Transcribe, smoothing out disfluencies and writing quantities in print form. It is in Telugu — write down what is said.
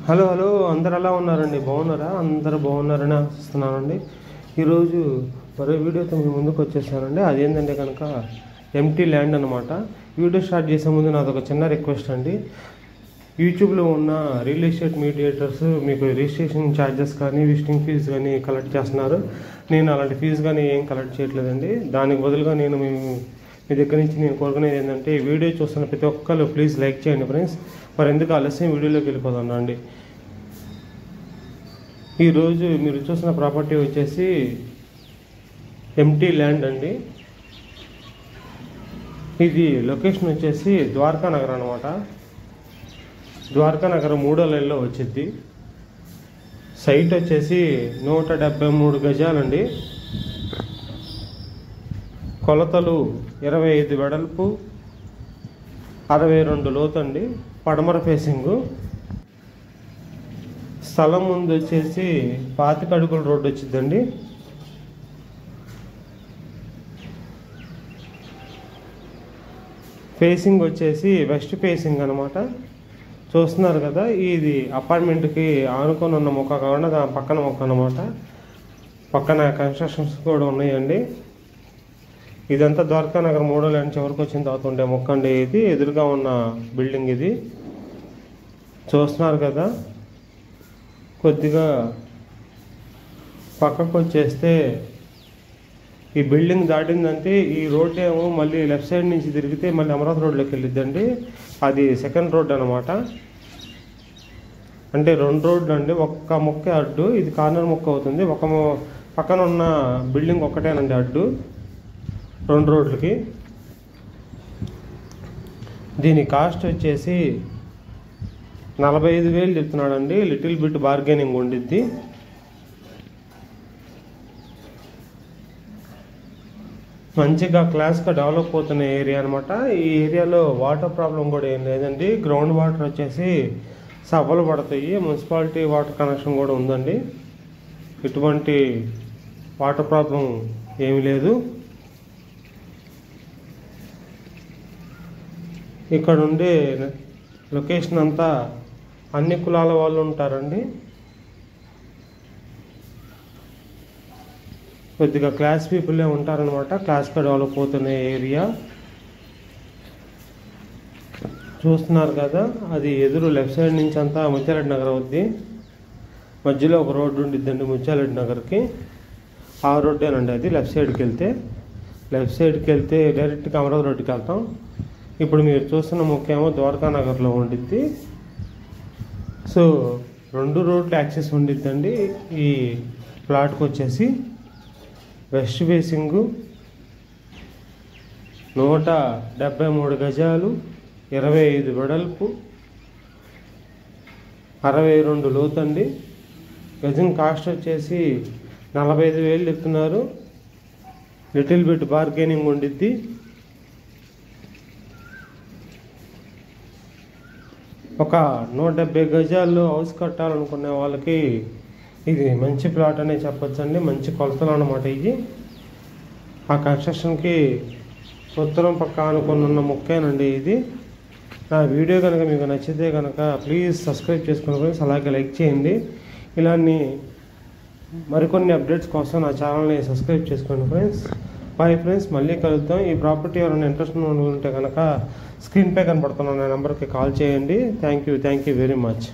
హలో హలో అందరు ఎలా ఉన్నారండి? బాగున్నారా? అందరు బాగున్నారని ఆశిస్తున్నానండి. ఈరోజు మరో వీడియోతో మీ ముందుకు వచ్చేసానండి. అదేంటంటే కనుక ఎంటీ ల్యాండ్ అనమాట. వీడియో స్టార్ట్ చేసే ముందు నాదొక చిన్న రిక్వెస్ట్ అండి. యూట్యూబ్లో ఉన్న రియల్ ఎస్టేట్ మీడియేటర్స్ మీకు రిజిస్ట్రేషన్ ఛార్జెస్ కానీ విజిటింగ్ ఫీజు కానీ కలెక్ట్ చేస్తున్నారు. నేను అలాంటి ఫీజు కానీ ఏం కలెక్ట్ చేయట్లేదండి. దానికి బదులుగా నేను మీ దగ్గర నుంచి నేను కోరుకునేది ఏంటంటే, వీడియో చూస్తున్న ప్రతి ఒక్కరు ప్లీజ్ లైక్ చేయండి ఫ్రెండ్స్. మరి ఎందుకు ఆలస్యం, వీడియోలోకి వెళ్ళిపోదాం అండి. ఈరోజు మీరు చూసిన ప్రాపర్టీ వచ్చేసి ఎంటీ ల్యాండ్ అండి. ఇది లొకేషన్ వచ్చేసి ద్వారకా నగర్ అనమాట. ద్వారకా నగర్ 3వ లైన్లో వచ్చింది. సైట్ వచ్చేసి 173 గజాలండి. కొలతలు 25 వెడల్పు, 62 లోతు అండి. పడమర ఫేసింగు. స్థలం ముందు వచ్చేసి 25 అడుగుల రోడ్డు వచ్చిందండి. ఫేసింగ్ వచ్చేసి వెస్ట్ ఫేసింగ్ అనమాట. చూస్తున్నారు కదా, ఇది అపార్ట్మెంట్కి ఆనుకొని ఉన్న మొక్క కాకుండా దాని పక్కన మొక్క అనమాట. పక్కన కన్స్ట్రక్షన్స్ కూడా ఉన్నాయండి. ఇదంతా ద్వారకా నగర్ 3వ లైన్ చివరికి వచ్చిన తర్వాత ఉండే మొక్క అండి. ఇది ఎదురుగా ఉన్న బిల్డింగ్ ఇది చూస్తున్నారు కదా. కొద్దిగా పక్కకు వచ్చేస్తే ఈ బిల్డింగ్ దాటిందంటే ఈ రోడ్ ఏమో మళ్ళీ లెఫ్ట్ సైడ్ నుంచి తిరిగితే మళ్ళీ అమరావతి రోడ్లోకి వెళ్ళిద్దండి. అది సెకండ్ రోడ్ అనమాట. అంటే 2 రోడ్లు అండి. ఒక్క మొక్కే అడ్డు. ఇది కార్నర్ మొక్క అవుతుంది. ఒక పక్కన ఉన్న బిల్డింగ్ ఒక్కటేనండి అడ్డు 2 రోడ్లకి. దీని కాస్ట్ వచ్చేసి 45,000 చెప్తున్నాడండి. లిటిల్ బిట్ బార్గెనింగ్ ఉండిద్ది. మంచిగా క్లాస్గా డెవలప్ అవుతున్న ఏరియా అనమాట. ఈ ఏరియాలో వాటర్ ప్రాబ్లం కూడా ఏం లేదండి. గ్రౌండ్ వాటర్ వచ్చేసి సభలు పడతాయి. మున్సిపాలిటీ వాటర్ కనెక్షన్ కూడా ఉందండి. ఎటువంటి వాటర్ ప్రాబ్లం ఏమీ లేదు. ఇక్కడ ఉండే లొకేషన్ అంతా అన్ని కులాల వాళ్ళు ఉంటారండి. కొద్దిగా క్లాస్ పీపుల్లే ఉంటారనమాట. క్లాస్గా డెవలప్ అవుతున్న ఏరియా చూస్తున్నారు కదా. అది ఎదురు లెఫ్ట్ సైడ్ నుంచి అంతా ముత్యాలరెడ్డి నగర్ అవుద్ది. మధ్యలో ఒక రోడ్డు ఉండిద్దండి ముత్యాలరెడ్డి నగర్కి. ఆ రోడ్డేనండి అది. లెఫ్ట్ సైడ్కి వెళ్తే డైరెక్ట్గా అమరావతి రోడ్డుకి వెళ్తాం. ఇప్పుడు మీరు చూస్తున్న ముఖ్యమో ద్వారకా నగర్లో ఉండిద్ది. సో 2 రోడ్లు యాక్సెస్ ఉండిద్దండి. ఈ ప్లాట్కి వచ్చేసి వెస్ట్ ఫేసింగు 173 గజాలు, 25 వెడల్పు, 62 లోతు అండి. గజం కాస్ట్ వచ్చేసి 45,000 చెప్తున్నారు. లిటిల్ బిట్ బార్గెనింగ్ ఉండిద్ది. ఒక 170 గజాల్లో హౌస్ కట్టాలనుకునే వాళ్ళకి ఇది మంచి ప్లాట్ అనే చెప్పొచ్చండి. మంచి కొలతలు అన్నమాట ఇవి. ఆ కన్స్ట్రక్షన్కి ఉత్తరం పక్క అనుకుని ఉన్న మొక్కేనండి ఇది. నా వీడియో కనుక మీకు నచ్చితే కనుక ప్లీజ్ సబ్స్క్రైబ్ చేసుకోండి ఫ్రెండ్స్. అలాగే లైక్ చేయండి. ఇలాంటి మరికొన్ని అప్డేట్స్ కోసం నా ఛానల్ని సబ్స్క్రైబ్ చేసుకోండి ఫ్రెండ్స్. బాయ్ ఫ్రెండ్స్, మళ్ళీ కలుద్దాం. ఈ ప్రాపర్టీ ఎవరైనా ఇంట్రెస్ట్ ఉంటే కనుక స్క్రీన్పై కనపడుతున్న నా నెంబర్కి కాల్ చేయండి. Thank you very much.